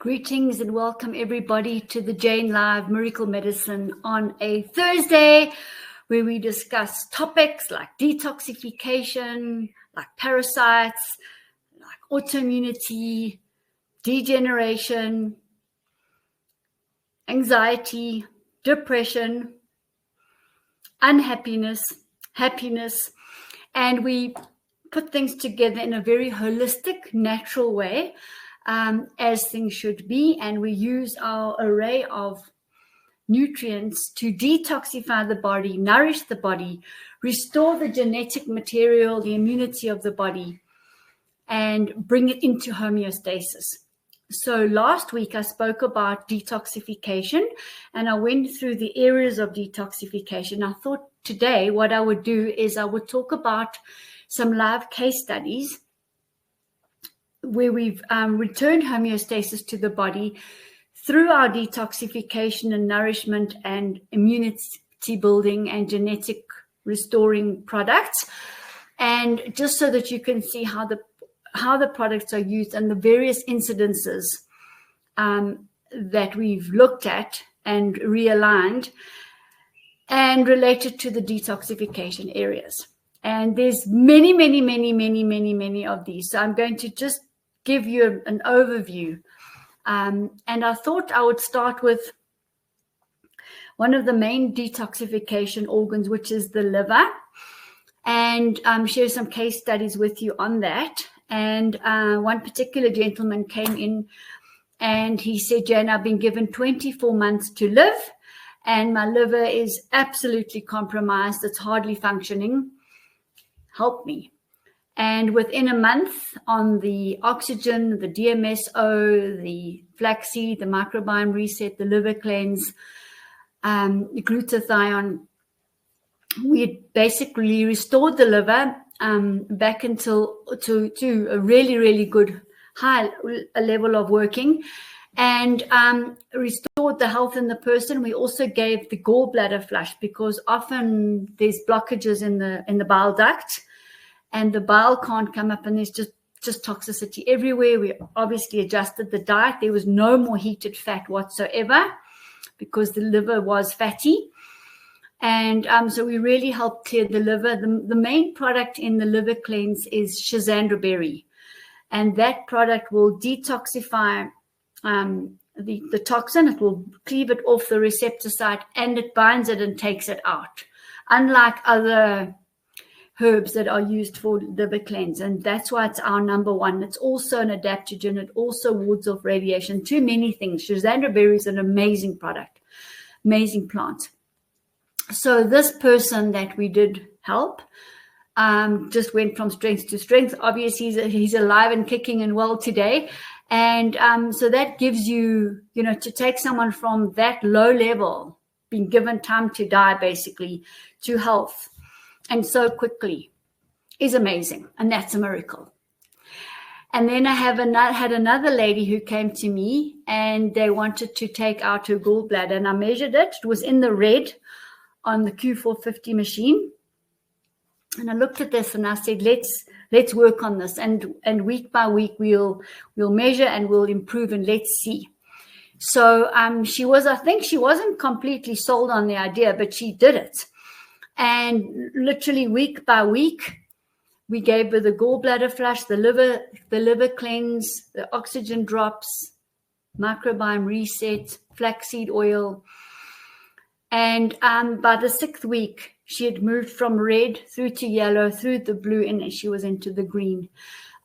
Greetings and welcome everybody to the Jane Live Miracle Medicine on a Thursday, where we discuss topics like detoxification, like parasites, like autoimmunity, degeneration, anxiety, depression, unhappiness, happiness, and we put things together in a very holistic, natural way, as things should be, and we use our array of nutrients to detoxify the body, nourish the body, restore the genetic material, the immunity of the body, and bring it into homeostasis. So last week I spoke about detoxification, and I went through the areas of detoxification. I thought today what I would do is I would talk about some live case studies where we've returned homeostasis to the body through our detoxification and nourishment and immunity building and genetic restoring products. And just so that you can see how the products are used and the various incidences that we've looked at and realigned and related to the detoxification areas. And there's many of these. So I'm going to just give you an overview. And I thought I would start with one of the main detoxification organs, which is the liver, and share some case studies with you on that. And one particular gentleman came in and he said, Jane, I've been given 24 months to live and my liver is absolutely compromised. It's hardly functioning. Help me. And within a month, on the oxygen, the DMSO, the flaxseed, the microbiome reset, the liver cleanse, the glutathione, we had basically restored the liver back to a really good high level of working, and restored the health in the person. We also gave the gallbladder flush, because often there's blockages in the bile duct, and the bile can't come up, and there's just toxicity everywhere. We obviously adjusted the diet. There was no more heated fat whatsoever because the liver was fatty. And so we really helped clear the liver. The main product in the liver cleanse is schizandra berry. And that product will detoxify the toxin. It will cleave it off the receptor site, and it binds it and takes it out, unlike other herbs that are used for liver cleanse. And that's why it's our number one. It's also an adaptogen. It also wards off radiation. Too many things. Schizandra berry is an amazing product, amazing plant. So this person that we did help just went from strength to strength. Obviously, he's alive and kicking and well today. And so that gives you, to take someone from that low level, being given time to die, basically, to health, and so quickly, is amazing. And that's a miracle. And then I had another lady who came to me, and they wanted to take out her gallbladder, and I measured it. It was in the red on the Q450 machine. And I looked at this and I said, let's work on this. And week by week, we'll measure and we'll improve, and let's see. So I think she wasn't completely sold on the idea, but she did it. And literally week by week, we gave her the gallbladder flush, the liver cleanse, the oxygen drops, microbiome reset, flaxseed oil. And by the 6th week, she had moved from red through to yellow, through the blue, and she was into the green.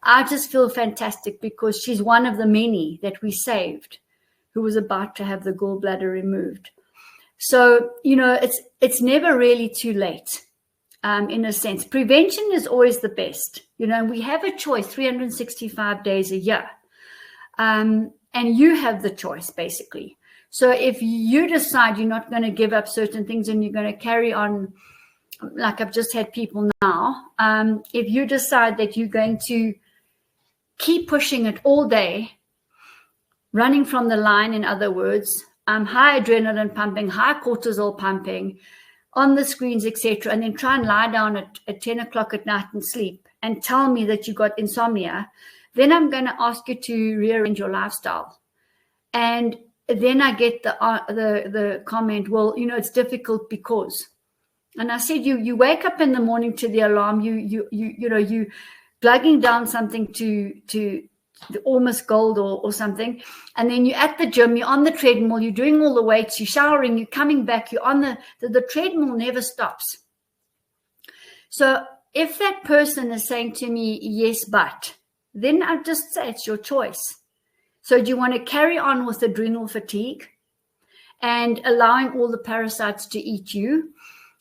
I just feel fantastic because she's one of the many that we saved who was about to have the gallbladder removed. So, it's never really too late, in a sense. Prevention is always the best. We have a choice 365 days a year. And you have the choice, basically. So if you decide you're not going to give up certain things and you're going to carry on, like I've just had people now, if you decide that you're going to keep pushing it all day, running from the line, in other words, high adrenaline pumping, high cortisol pumping, on the screens, etc., and then try and lie down at 10 o'clock at night and sleep and tell me that you got insomnia, then I'm going to ask you to rearrange your lifestyle. And then I get the comment, well, it's difficult because. And I said, you wake up in the morning to the alarm, you plugging down something to almost gold or something, and then you're at the gym, you're on the treadmill, you're doing all the weights, you're showering, you're coming back, you're on the treadmill never stops. So if that person is saying to me, yes, but, then I just say it's your choice. So do you want to carry on with adrenal fatigue and allowing all the parasites to eat you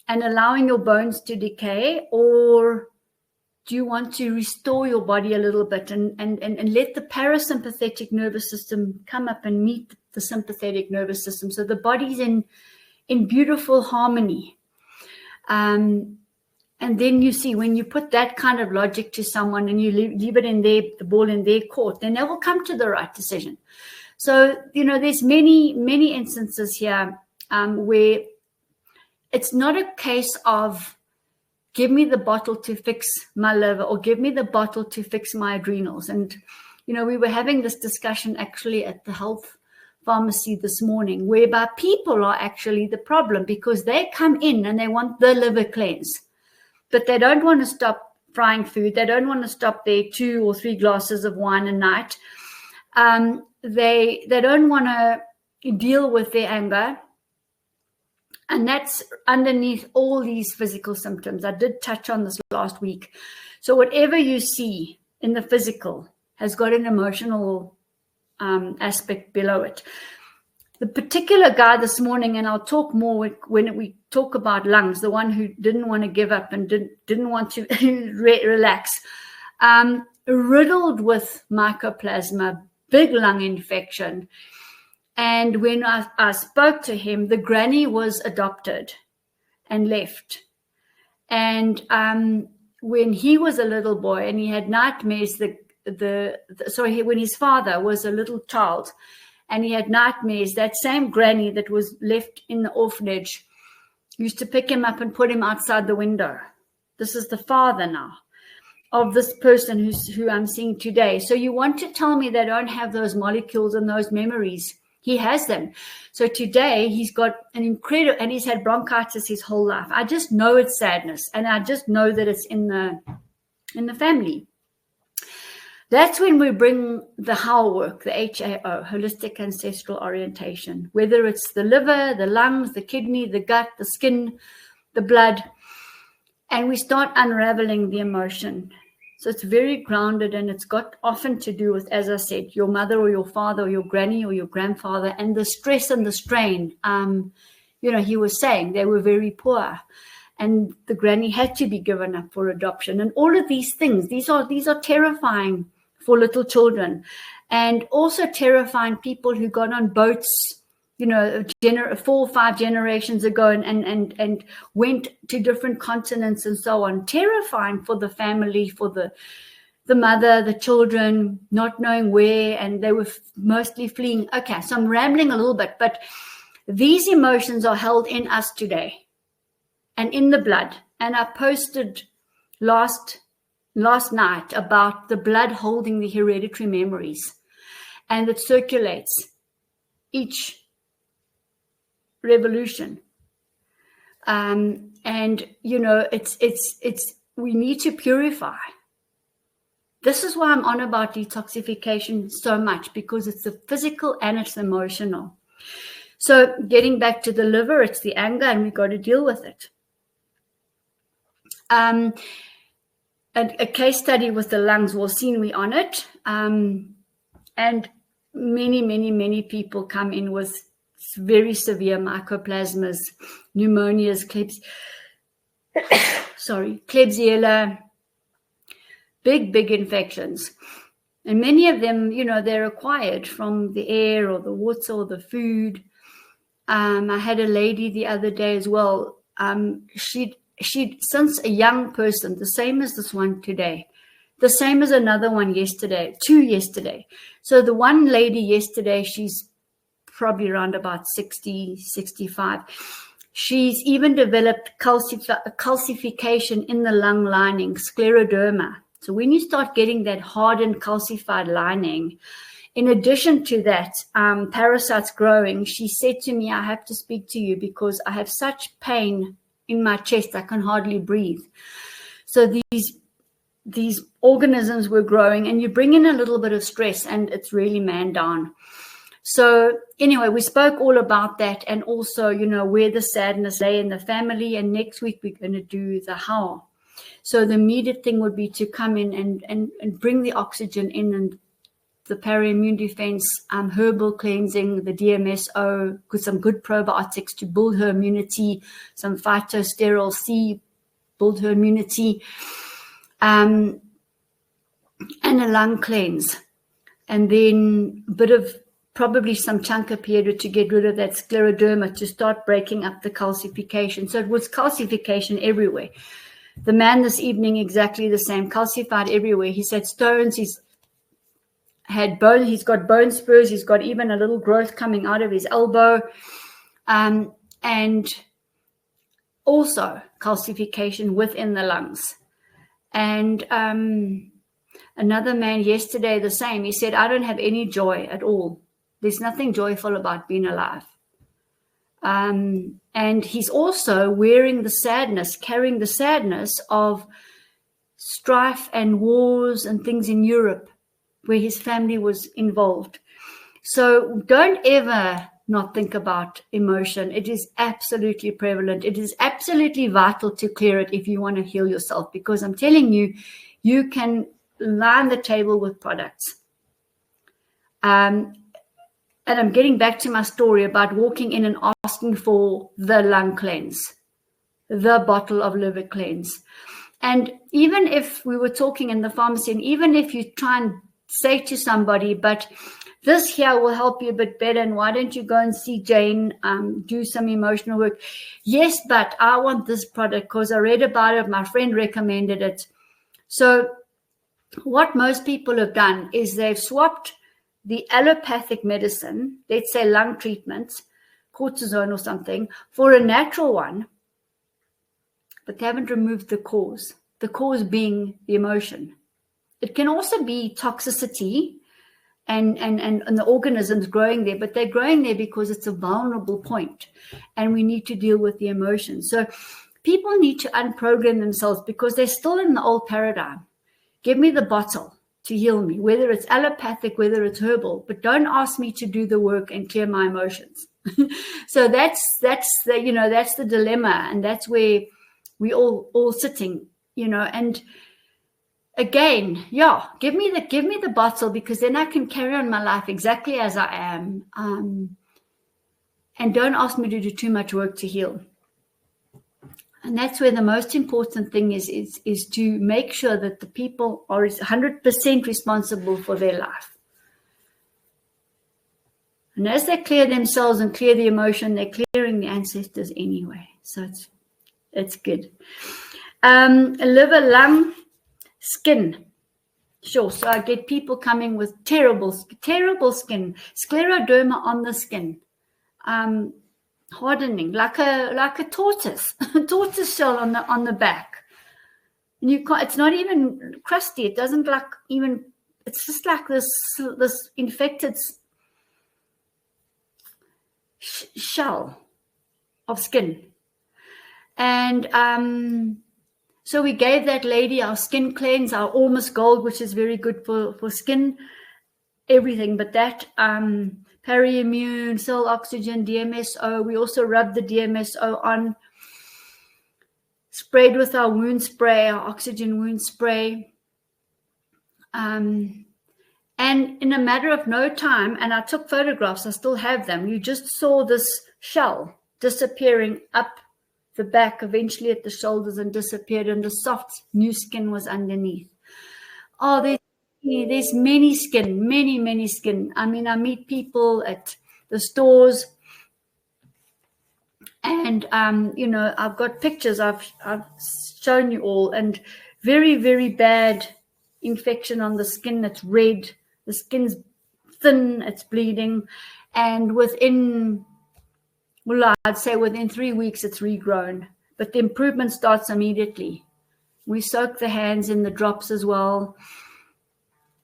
and allowing your bones to decay, or do you want to restore your body a little bit and let the parasympathetic nervous system come up and meet the sympathetic nervous system, so the body's in beautiful harmony? And then you see, when you put that kind of logic to someone and you leave it in the ball in their court, then they will come to the right decision. So, there's many, many instances here where it's not a case of give me the bottle to fix my liver or give me the bottle to fix my adrenals. And, we were having this discussion actually at the health pharmacy this morning, whereby people are actually the problem because they come in and they want the liver cleanse, but they don't want to stop frying food. They don't want to stop their 2 or 3 glasses of wine a night. They don't want to deal with their anger. And that's underneath all these physical symptoms. I did touch on this last week. So whatever you see in the physical has got an emotional aspect below it. The particular guy this morning, and I'll talk more when we talk about lungs, the one who didn't want to give up and didn't want to relax, riddled with mycoplasma, big lung infection. And when I spoke to him, the granny was adopted and left. And when he was a little boy and he had nightmares, when his father was a little child and he had nightmares, that same granny that was left in the orphanage used to pick him up and put him outside the window. This is the father now of this person who I'm seeing today. So you want to tell me they don't have those molecules and those memories? He has them. So today he's got an incredible, and he's had bronchitis his whole life. I just know it's sadness, and I just know that it's in the family. That's when we bring the HAO work, the HAO, holistic ancestral orientation, whether it's the liver, the lungs, the kidney, the gut, the skin, the blood, and we start unraveling the emotion. So it's very grounded, and it's got often to do with, as I said, your mother or your father or your granny or your grandfather, and the stress and the strain. He was saying they were very poor, and the granny had to be given up for adoption, and all of these things. These are terrifying for little children, and also terrifying people who got on boats, 4 or 5 generations ago and went to different continents and so on. Terrifying for the family, for the mother, the children, not knowing where, and they were mostly fleeing. Okay, so I'm rambling a little bit, but these emotions are held in us today and in the blood. And I posted last night about the blood holding the hereditary memories, and it circulates each revolution. It's we need to purify. This is why I'm on about detoxification so much, because it's the physical and it's emotional. So getting back to the liver, it's the anger, and we've got to deal with it. A case study with the lungs, well, seen we on it, and many, many, many people come in with very severe mycoplasmas, pneumonias, Klebsiella, big infections. And many of them, they're acquired from the air or the water or the food. I had a lady the other day as well. She'd since a young person, the same as this one today, the same as another one yesterday, 2 yesterday. So the one lady yesterday, she's probably around about 60, 65. She's even developed calcification in the lung lining, scleroderma. So when you start getting that hardened, calcified lining In addition to that, parasites growing, she said to me, I have to speak to you because I have such pain in my chest, I can hardly breathe. So these organisms were growing, and you bring in a little bit of stress and it's really man down. So anyway, we spoke all about that, and also, where the sadness lay in the family. And next week we're going to do the how. So the immediate thing would be to come in and bring the oxygen in, and the para-immune defense, herbal cleansing, the DMSO, with some good probiotics to build her immunity, some phytosterol C, build her immunity, and a lung cleanse. And then a bit of probably some chancropiedra to get rid of that scleroderma, to start breaking up the calcification. So it was calcification everywhere. The man this evening, exactly the same, calcified everywhere. He's had stones, he's got bone spurs, he's got even a little growth coming out of his elbow, and also calcification within the lungs. And another man yesterday, the same. He said, I don't have any joy at all. There's nothing joyful about being alive. And he's also carrying the sadness of strife and wars and things in Europe where his family was involved. So don't ever not think about emotion. It is absolutely prevalent. It is absolutely vital to clear it if you want to heal yourself, because I'm telling you, you can line the table with products. And I'm getting back to my story about walking in and asking for the lung cleanse, the bottle of liver cleanse. And even if we were talking in the pharmacy, and even if you try and say to somebody, but this here will help you a bit better, and why don't you go and see Jane, do some emotional work? Yes, but I want this product because I read about it, my friend recommended it. So what most people have done is they've swapped the allopathic medicine, let's say lung treatments, cortisone or something, for a natural one, but they haven't removed the cause being the emotion. It can also be toxicity and the organisms growing there, but they're growing there because it's a vulnerable point, and we need to deal with the emotions. So people need to unprogram themselves because they're still in the old paradigm. Give me the bottle to heal me, whether it's allopathic, whether it's herbal, but don't ask me to do the work and clear my emotions. So that's the dilemma, and that's where we all sitting, and again, give me the bottle, because then I can carry on my life exactly as I am, and don't ask me to do too much work to heal. And that's where the most important thing is to make sure that the people are 100% responsible for their life. And as they clear themselves and clear the emotion, they're clearing the ancestors anyway. So it's good. Liver, lung, skin. Sure. So I get people coming with terrible skin, scleroderma on the skin. Hardening, like a tortoise shell on the back. And you can't, it's not even crusty. It doesn't it's just like this infected shell of skin. And so we gave that lady our skin cleanse, our Almost Gold, which is very good for skin, everything. But that Para-immune, cell oxygen, DMSO. We also rubbed the DMSO on, sprayed with our wound spray, our oxygen wound spray. And in a matter of no time, and I took photographs, I still have them, you just saw this shell disappearing up the back, eventually at the shoulders, and disappeared, and the soft new skin was underneath. Oh, there's many skin. I mean, I meet people at the stores, and I've got pictures. I've shown you all, and very, very bad infection on the skin. It's red. The skin's thin. It's bleeding, and I'd say within 3 weeks it's regrown. But the improvement starts immediately. We soak the hands in the drops as well,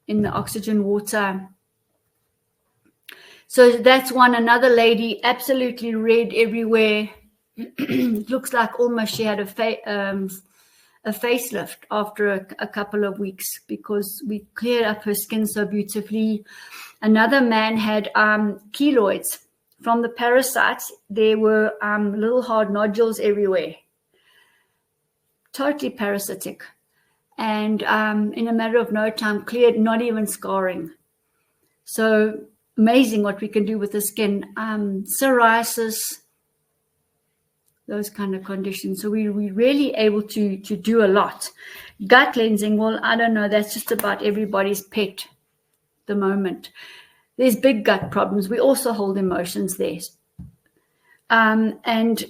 in the oxygen water. So that's one. Another lady, absolutely red everywhere. Looks like almost she had a facelift after a couple of weeks, because we cleared up her skin so beautifully. Another man had keloids from the parasites. There were little hard nodules everywhere, totally parasitic, and in a matter of no time cleared, not even scarring. So amazing what we can do with the skin. Psoriasis, those kind of conditions. So we're really able to do a lot. Gut cleansing, well, I don't know, that's just about everybody's pet at the moment. There's big gut problems. We also hold emotions there. And,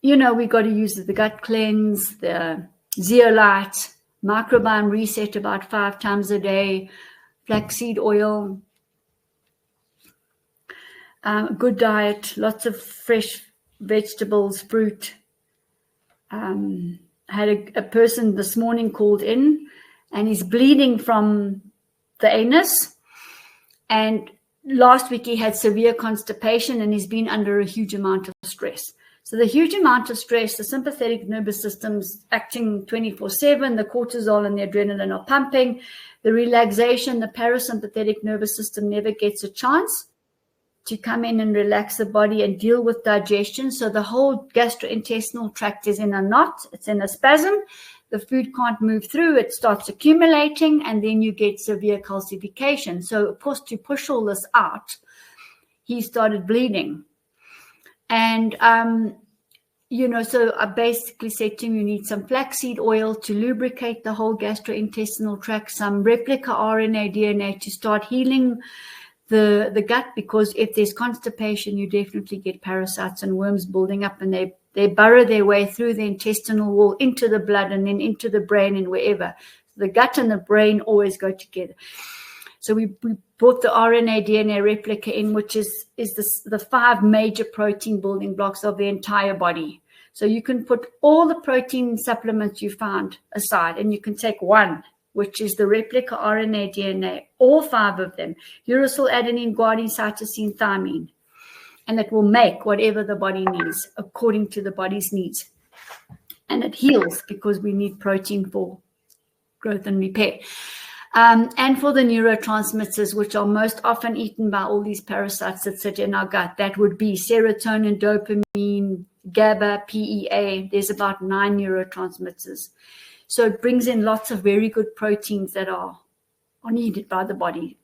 you know, we got to use the gut cleanse, the zeolite, microbiome reset about 5 times a day, flaxseed oil, good diet, lots of fresh vegetables, fruit. Had a person this morning called in, and he's bleeding from the anus. And last week he had severe constipation, and he's been under a huge amount of stress. So the huge amount of stress, the sympathetic nervous system's acting 24/7, the cortisol and the adrenaline are pumping, the relaxation, the parasympathetic nervous system never gets a chance to come in and relax the body and deal with digestion. So the whole gastrointestinal tract is in a knot, it's in a spasm. The food can't move through, it starts accumulating, and then you get severe calcification. So of course, to push all this out, he started bleeding. And, you know, so I basically said to him, you need some flaxseed oil to lubricate the whole gastrointestinal tract, some replica RNA, DNA to start healing the gut, because if there's constipation, you definitely get parasites and worms building up, and they burrow their way through the intestinal wall into the blood and then into the brain and wherever. The gut and the brain always go together. So we brought the RNA DNA replica in, which is the 5 major protein building blocks of the entire body. So you can put all the protein supplements you found aside, and you can take one, which is the replica RNA DNA, all 5 of them, uracil, adenine, guanine, cytosine, thymine, and it will make whatever the body needs according to the body's needs. And it heals, because we need protein for growth and repair. And for the neurotransmitters, which are most often eaten by all these parasites that sit in our gut, that would be serotonin, dopamine, GABA, PEA. There's about 9 neurotransmitters. So it brings in lots of very good proteins that are needed by the body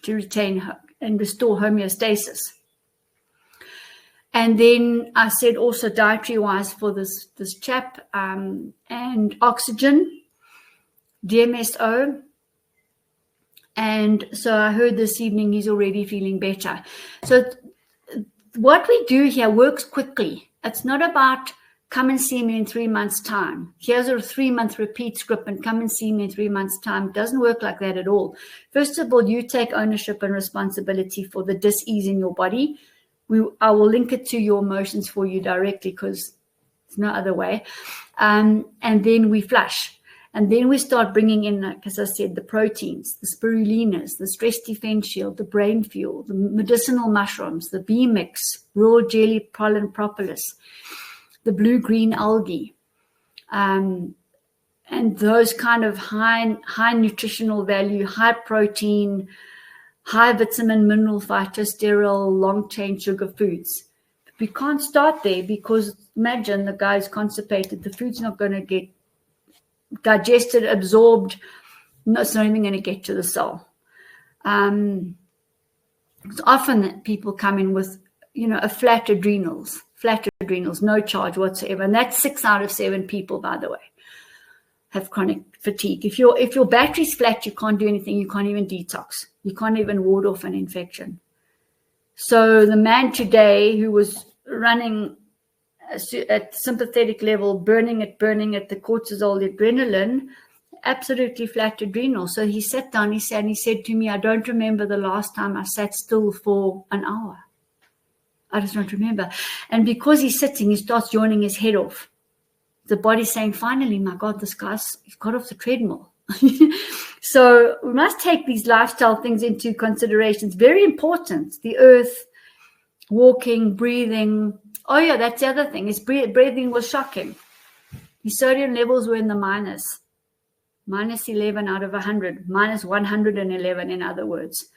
to retain and restore homeostasis. And then I said also dietary-wise for this chap, and oxygen, DMSO. And so I heard this evening he's already feeling better. So what we do here works quickly. It's not about come and see me in 3 months' time. Here's a 3-month repeat script and come and see me in 3 months' time. It doesn't work like that at all. First of all, you take ownership and responsibility for the dis-ease in your body. I will link it to your emotions for you directly, because there's no other way. And then we flush. And then we start bringing in, like as I said, the proteins, the spirulinas, the stress defense shield, the brain fuel, the medicinal mushrooms, the bee mix, raw jelly, pollen, propolis, the blue-green algae, and those kind of high nutritional value, high protein, high vitamin, mineral, phytosterol, long-chain sugar foods. But we can't start there, because imagine the guy's constipated. The food's not going to get digested, absorbed. No, it's not even going to get to the cell. It's often that people come in with, a flat adrenals, no charge whatsoever. And that's 6 out of 7 people, by the way, have chronic fatigue. If your battery's flat, you can't do anything. You can't even detox. You can't even ward off an infection. So the man today who was running at sympathetic level, burning it, the cortisol, the adrenaline, absolutely flat adrenal. So he sat down, he said to me, I don't remember the last time I sat still for an hour. I just don't remember. And because he's sitting, he starts yawning his head off. The body's saying, finally, my God, this guy's got off the treadmill. So we must take these lifestyle things into consideration. It's very important. The earth, walking, breathing. Oh yeah, that's the other thing. His breathing was shocking. His sodium levels were in the minus 11 out of 100, minus 111 in other words.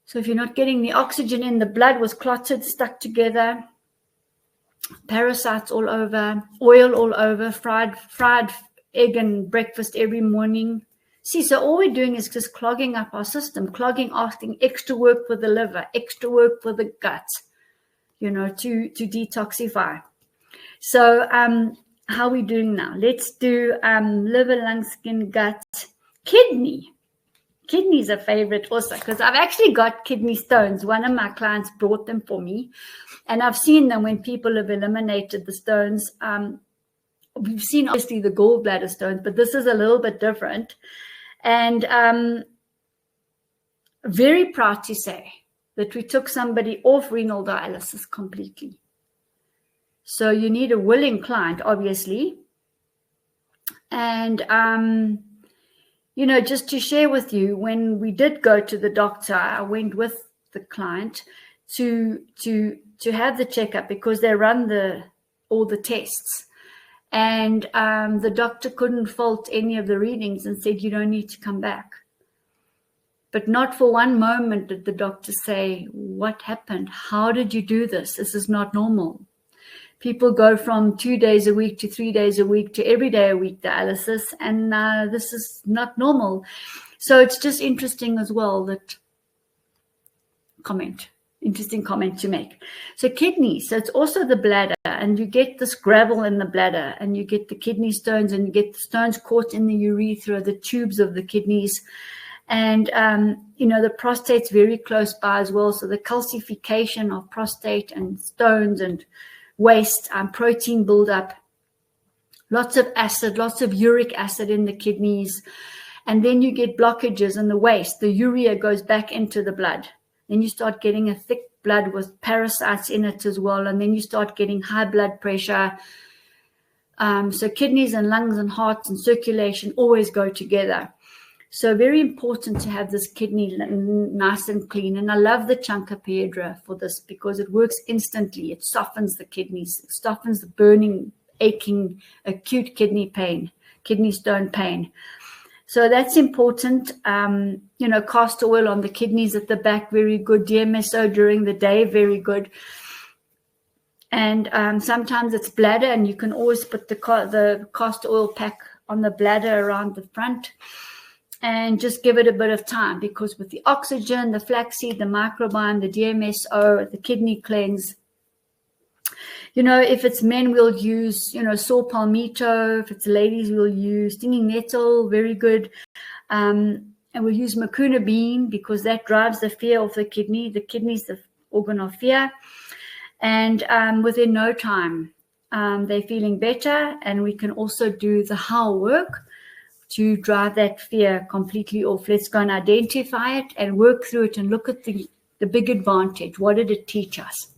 So if you're not getting the oxygen in, the blood was clotted, stuck together, parasites all over, oil all over, fried egg and breakfast every morning. See, so all we're doing is just clogging up our system, asking extra work for the liver, extra work for the gut, to detoxify. So how are we doing now? Let's do liver, lung, skin, gut, kidney. Kidney's a favorite also because I've actually got kidney stones. One of my clients brought them for me, and I've seen them when people have eliminated the stones. We've seen obviously the gallbladder stones, but this is a little bit different. And very proud to say that we took somebody off renal dialysis completely. So you need a willing client, obviously. And just to share with you, when we did go to the doctor, I went with the client to have the checkup because they run all the tests. And the doctor couldn't fault any of the readings and said, you don't need to come back. But not for one moment did the doctor say, what happened? How did you do this? This is not normal. People go from 2 days a week to 3 days a week to every day a week dialysis, and this is not normal. So it's just interesting as well interesting comment to make. So kidneys, so it's also the bladder, and you get this gravel in the bladder, and you get the kidney stones, and you get the stones caught in the urethra, the tubes of the kidneys. And, the prostate's very close by as well. So the calcification of prostate and stones and waste, protein buildup, lots of acid, lots of uric acid in the kidneys. And then you get blockages in the waste. The urea goes back into the blood. Then you start getting a thick blood with parasites in it as well. And then you start getting high blood pressure. So kidneys and lungs and hearts and circulation always go together. So very important to have this kidney nice and clean. And I love the Chancapiedra for this because it works instantly. It softens the kidneys. It softens the burning, aching, acute kidney stone pain. So that's important. Castor oil on the kidneys at the back, very good. DMSO during the day, very good. And sometimes it's bladder, and you can always put the castor oil pack on the bladder around the front. And just give it a bit of time, because with the oxygen, the flaxseed, the microbiome, the DMSO, the kidney cleanse, if it's men, we'll use, saw palmito. If it's ladies, we'll use stinging nettle, very good. And we'll use mucuna bean because that drives the fear of the kidney. The kidney is the organ of fear. And within no time, they're feeling better. And we can also do the how work to drive that fear completely off. Let's go and identify it and work through it and look at the big advantage. What did it teach us?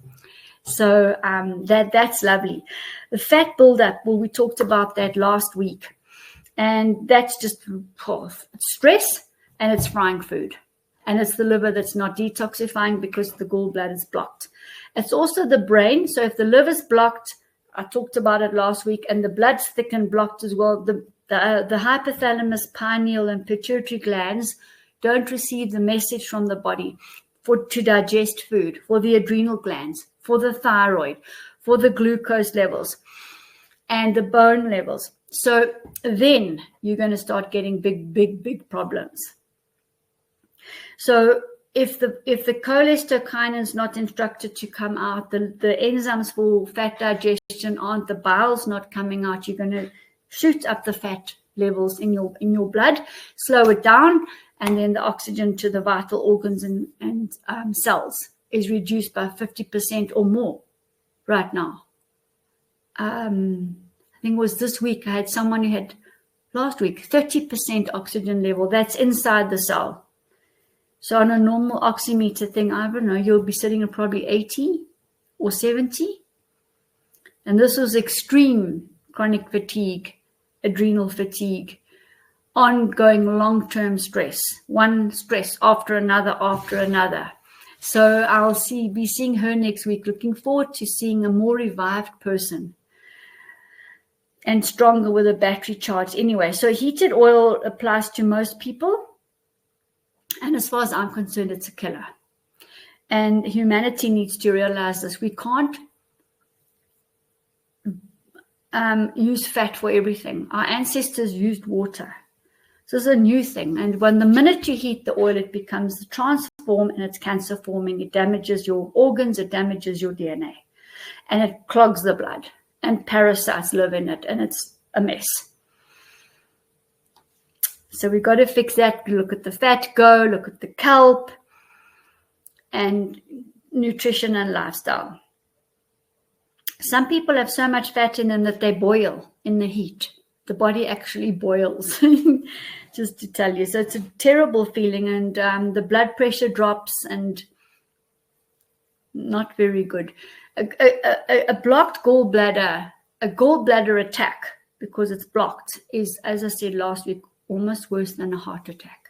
So that's lovely. The fat buildup, well, we talked about that last week. And that's just stress, and it's frying food. And it's the liver that's not detoxifying because the gallbladder is blocked. It's also the brain. So if the liver's blocked, I talked about it last week, and the blood's thick and blocked as well, the hypothalamus, pineal, and pituitary glands don't receive the message from the body to digest food, for the adrenal glands, for the thyroid, for the glucose levels, and the bone levels. So then you're going to start getting big problems. So if the cholecystokinin is not instructed to come out, the enzymes for fat digestion aren't, the bile's not coming out, you're going to shoot up the fat levels in your blood, slow it down, and then the oxygen to the vital organs and cells is reduced by 50% or more right now. I think it was this week, I had someone who had, last week, 30% oxygen level. That's inside the cell. So on a normal oximeter thing, I don't know, you'll be sitting at probably 80 or 70. And this was extreme chronic fatigue, adrenal fatigue, ongoing long-term stress, one stress after another after another. So I'll be seeing her next week. Looking forward to seeing a more revived person and stronger with a battery charge. Anyway, so heated oil applies to most people. And as far as I'm concerned, it's a killer. And humanity needs to realize this. We can't use fat for everything. Our ancestors used water. So it's a new thing. And when the minute you heat the oil, it becomes the transform and it's cancer forming. It damages your organs. It damages your DNA. And it clogs the blood. And parasites live in it. And it's a mess. So we've got to fix that. Look at the fat go. Look at the kelp. And nutrition and lifestyle. Some people have so much fat in them that they boil in the heat. The body actually boils, just to tell you. So it's a terrible feeling, and the blood pressure drops, and not very good. A blocked gallbladder, a gallbladder attack, because it's blocked, is, as I said last week, almost worse than a heart attack.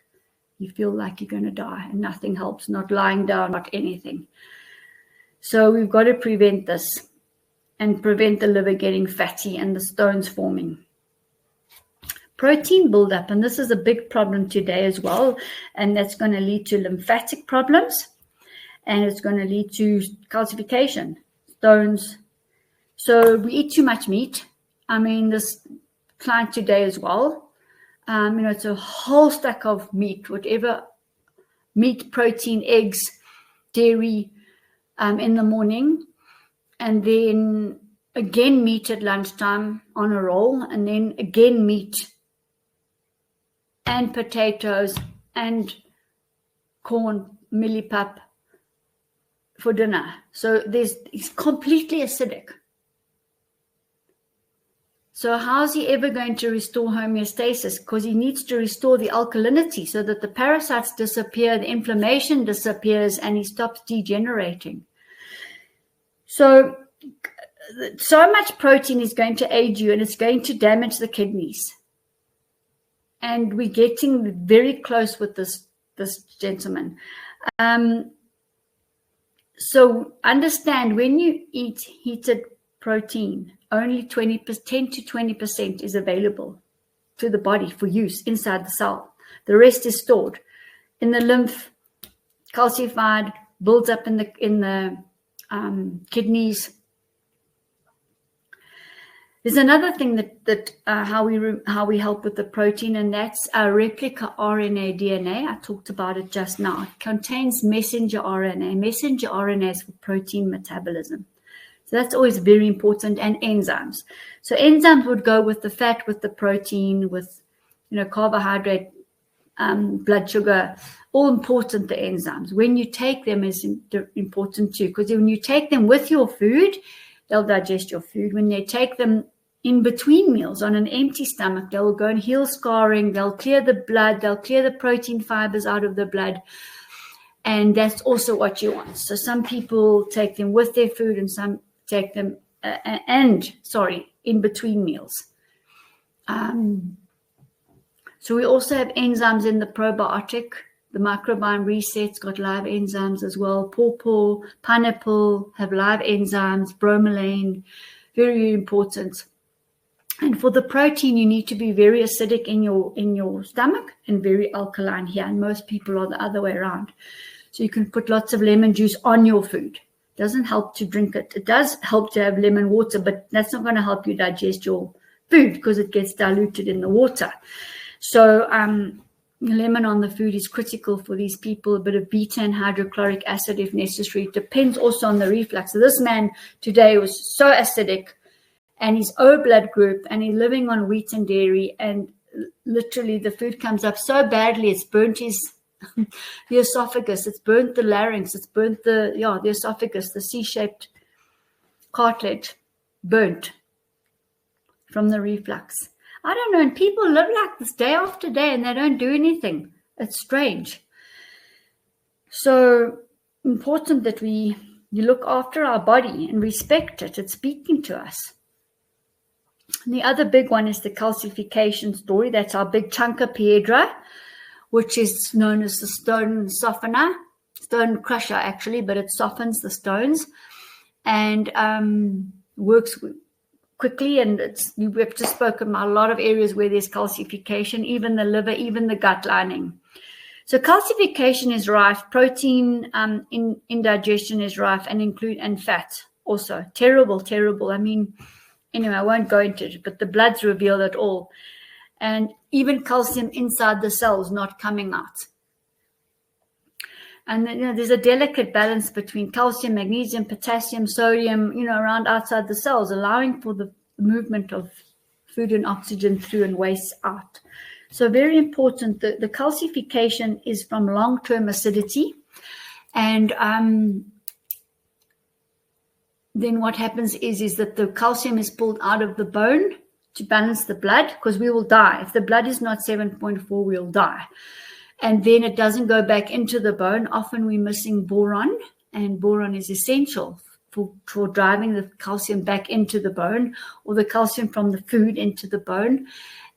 You feel like you're going to die, and nothing helps, not lying down, not anything. So we've got to prevent this and prevent the liver getting fatty and the stones forming. Protein buildup, and this is a big problem today as well, and that's going to lead to lymphatic problems, and it's going to lead to calcification, stones. So we eat too much meat. I mean, this client today as well, it's a whole stack of meat, whatever meat, protein, eggs, dairy in the morning, and then again meat at lunchtime on a roll, and then again meat and potatoes and corn, millipap for dinner. So it's completely acidic. So how's he ever going to restore homeostasis? Because he needs to restore the alkalinity so that the parasites disappear, the inflammation disappears, and he stops degenerating. So much protein is going to aid you, and it's going to damage the kidneys. And we're getting very close with this gentleman. So understand, when you eat heated protein, only 10 to 20% is available to the body for use inside the cell. The rest is stored in the lymph, calcified, builds up in the kidneys. There's another thing that how we help with the protein, and that's our replica RNA DNA. I talked about it just now. It contains messenger RNA. Messenger RNA is for protein metabolism. So that's always very important, and enzymes. So enzymes would go with the fat, with the protein, with carbohydrate, blood sugar, all important, the enzymes. When you take them is important too, because when you take them with your food, they'll digest your food. When they take them in between meals on an empty stomach, they will go and heal scarring. They'll clear the blood. They'll clear the protein fibers out of the blood. And that's also what you want. So some people take them with their food, and some take them in between meals. So we also have enzymes in the probiotic. The microbiome reset's got live enzymes as well. Pawpaw, pineapple have live enzymes. Bromelain, very, very important. And for the protein, you need to be very acidic in your stomach and very alkaline here. And most people are the other way around. So you can put lots of lemon juice on your food. It doesn't help to drink it. It does help to have lemon water, but that's not going to help you digest your food because it gets diluted in the water. So lemon on the food is critical for these people. A bit of beta and hydrochloric acid if necessary. It depends also on the reflux. So this man today was so acidic, and his O blood group, and he's living on wheat and dairy, and literally the food comes up so badly, it's burnt his the esophagus, it's burnt the larynx, it's burnt the esophagus, the C-shaped cartilage, burnt from the reflux. I don't know, and people live like this day after day, and they don't do anything. It's strange. So important that you look after our body and respect it. It's speaking to us. The other big one is the calcification story. That's our big chunker piedra, which is known as the stone softener, stone crusher actually, but it softens the stones and works quickly. And we've just spoken about a lot of areas where there's calcification, even the liver, even the gut lining. So calcification is rife, protein indigestion is rife, and fat also. Terrible. I mean, anyway, I won't go into it, but the bloods reveal it all. And even calcium inside the cells not coming out. And then, there's a delicate balance between calcium, magnesium, potassium, sodium, around outside the cells, allowing for the movement of food and oxygen through and waste out. So very important. The calcification is from long-term acidity. And then what happens is that the calcium is pulled out of the bone to balance the blood, because we will die. If the blood is not 7.4, we'll die. And then it doesn't go back into the bone. Often we're missing boron, and boron is essential for driving the calcium back into the bone, or the calcium from the food into the bone.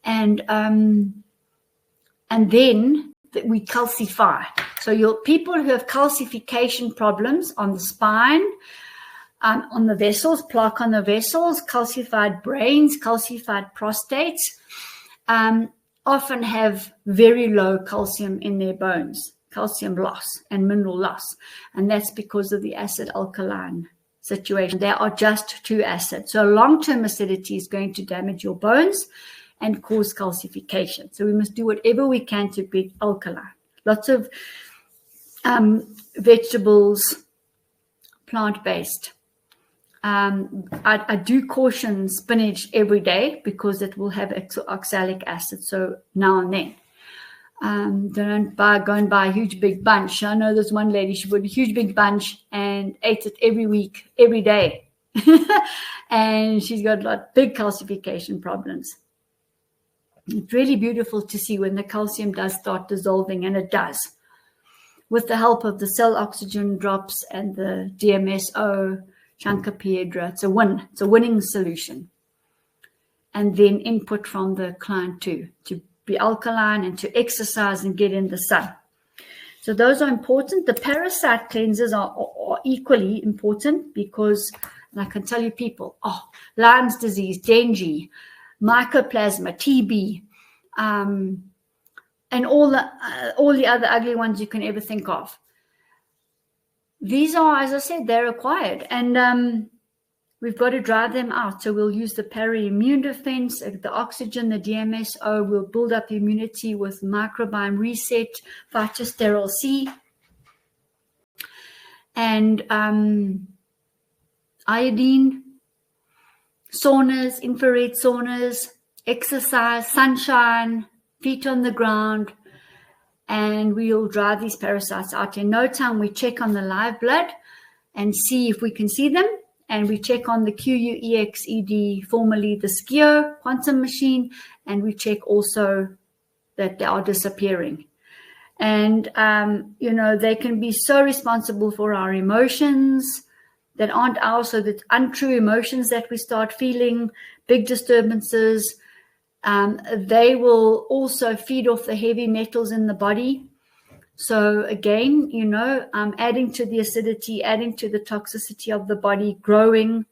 And then we calcify. So people who have calcification problems on the spine, on the vessels, plaque on the vessels, calcified brains, calcified prostates, often have very low calcium in their bones, calcium loss and mineral loss. And that's because of the acid-alkaline situation. There are just two acids. So long-term acidity is going to damage your bones and cause calcification. So we must do whatever we can to be alkaline. Lots of vegetables, plant-based. I do caution spinach every day because it will have oxalic acid. So now and then. Don't go and buy a huge big bunch. I know there's one lady, she bought a huge big bunch and ate it every week, every day. And she's got a lot of big calcification problems. It's really beautiful to see when the calcium does start dissolving, and it does. With the help of the cell oxygen drops and the DMSO, chunker piedra, it's a win. It's a winning solution. And then input from the client too, to be alkaline and to exercise and get in the sun. So those are important. The parasite cleansers are equally important because, and I can tell you people, Lyme's disease, dengue, mycoplasma, TB, and all the other ugly ones you can ever think of. These are, as I said, they're acquired, and we've got to drive them out. So we'll use the para-immune defense, the oxygen, the DMSO. We'll build up immunity with microbiome reset, phytosterol C, and iodine, saunas, infrared saunas, exercise, sunshine, feet on the ground, and we'll drive these parasites out. In no time, we check on the live blood and see if we can see them. And we check on the QUEXED, formerly the SCIO quantum machine, and we check also that they are disappearing. And, they can be so responsible for our emotions that aren't ours, so that untrue emotions that we start feeling, big disturbances. They will also feed off the heavy metals in the body. So again, adding to the acidity, adding to the toxicity of the body, growing,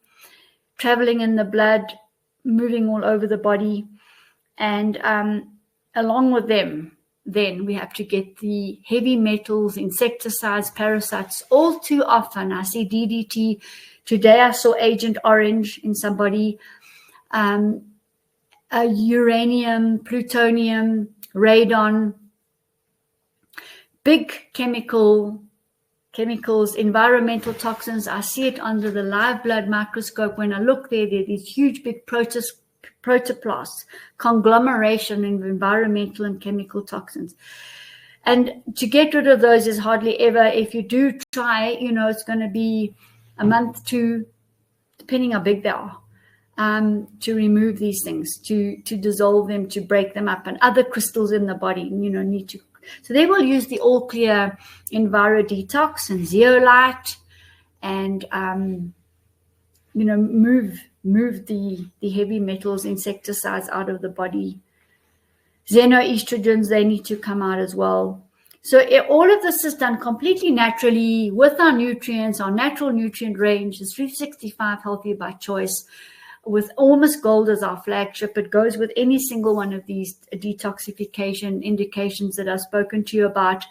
traveling in the blood, moving all over the body. And along with them, then we have to get the heavy metals, insecticides, parasites. All too often, I see DDT. Today I saw Agent Orange in somebody. Uranium, plutonium, radon, big chemicals, environmental toxins. I see it under the live blood microscope. When I look there are these huge big protoplasts, conglomeration of environmental and chemical toxins. And to get rid of those is hardly ever. If you do try, it's going to be a month, 2, depending how big they are. To remove these things, to dissolve them, to break them up, and other crystals in the body, need to. So they will use the All Clear Enviro Detox and Zeolite and move the heavy metals, insecticides out of the body. Xenoestrogens, they need to come out as well. So all of this is done completely naturally with our nutrients, our natural nutrient range. It's 365 Healthy by Choice, with Almost Gold as our flagship. It goes with any single one of these detoxification indications that I've spoken to you about.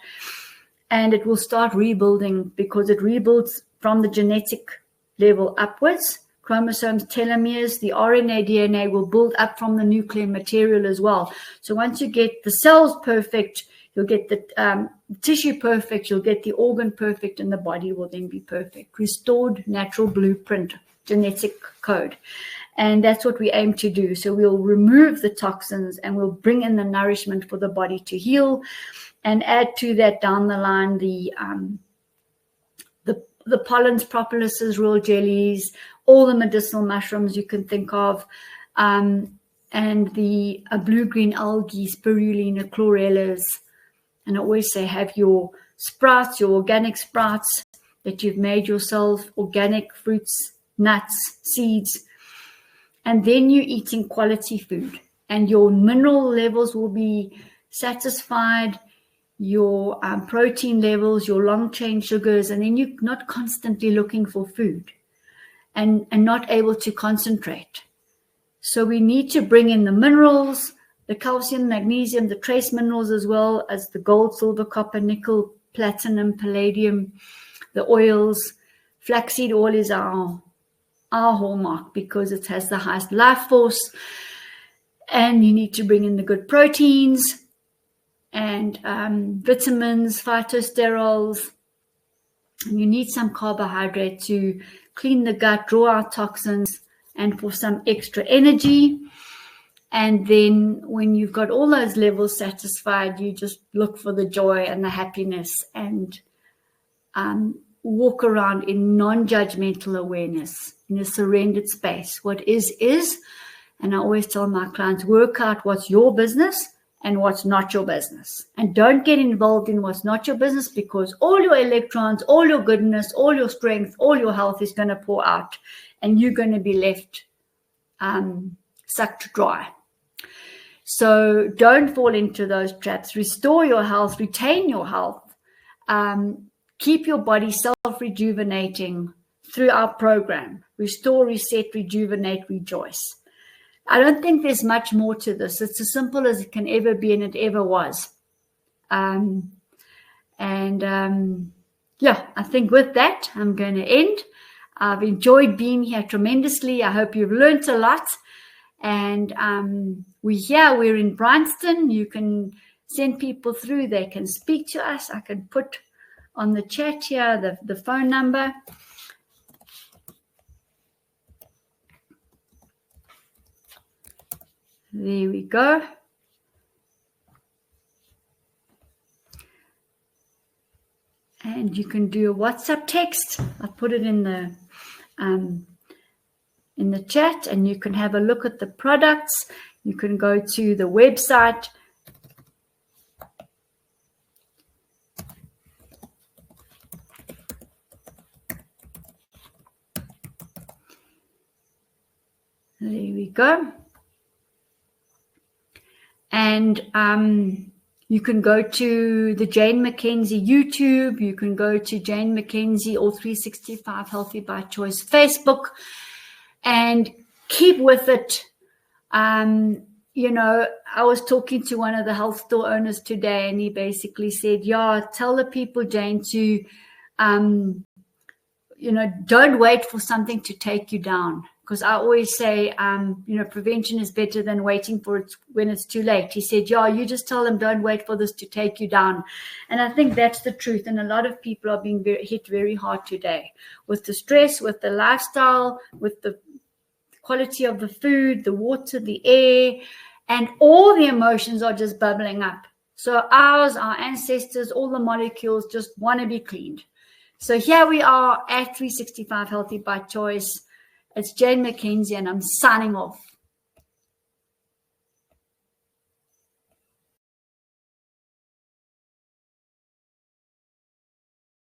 And it will start rebuilding, because it rebuilds from the genetic level upwards. Chromosomes, telomeres, the RNA, DNA will build up from the nuclear material as well. So once you get the cells perfect, you'll get the tissue perfect, you'll get the organ perfect, and the body will then be perfect. Restored natural blueprint, genetic code. And that's what we aim to do. So we'll remove the toxins and we'll bring in the nourishment for the body to heal, and add to that down the line the pollens, propolises, royal jellies, all the medicinal mushrooms you can think of, and the blue-green algae, spirulina, chlorellas. And I always say, have your sprouts, your organic sprouts that you've made yourself, organic fruits, nuts, seeds, and then you're eating quality food, and your mineral levels will be satisfied, your protein levels, your long-chain sugars, and then you're not constantly looking for food and not able to concentrate. So we need to bring in the minerals, the calcium, magnesium, the trace minerals, as well as the gold, silver, copper, nickel, platinum, palladium, the oils. Flaxseed oil is our hallmark because it has the highest life force. And you need to bring in the good proteins and vitamins, phytosterols. And you need some carbohydrate to clean the gut, draw out toxins, and for some extra energy. And then when you've got all those levels satisfied, you just look for the joy and the happiness, and walk around in non-judgmental awareness, in a surrendered space. What is. And I always tell my clients, work out what's your business and what's not your business. And don't get involved in what's not your business, because all your electrons, all your goodness, all your strength, all your health is going to pour out, and you're going to be left sucked dry. So don't fall into those traps. Restore your health, retain your health, keep your body self-rejuvenating through our program. Restore, reset, rejuvenate, rejoice. I don't think there's much more to this. It's as simple as it can ever be, and it ever was. Yeah, I think with that, I'm going to end. I've enjoyed being here tremendously. I hope you've learned a lot. And we're in Bryanston. You can send people through. They can speak to us. I can put on the chat here the phone number. There we go. And you can do a WhatsApp text. I put it in the chat, and you can have a look at the products. You can go to the website. There we go. And you can go to the Jane Mackenzie YouTube. You can go to Jane Mackenzie or 365 Healthy by Choice Facebook, and keep with it. I was talking to one of the health store owners today, and he basically said, yeah, tell the people, Jane, to, don't wait for something to take you down. Because I always say, prevention is better than waiting for it when it's too late. He said, yeah, you just tell them, don't wait for this to take you down. And I think that's the truth. And a lot of people are being hit very hard today with the stress, with the lifestyle, with the quality of the food, the water, the air, and all the emotions are just bubbling up. So our ancestors, all the molecules just want to be cleaned. So here we are at 365 Healthy by Choice. It's Jane Mackenzie, and I'm signing off.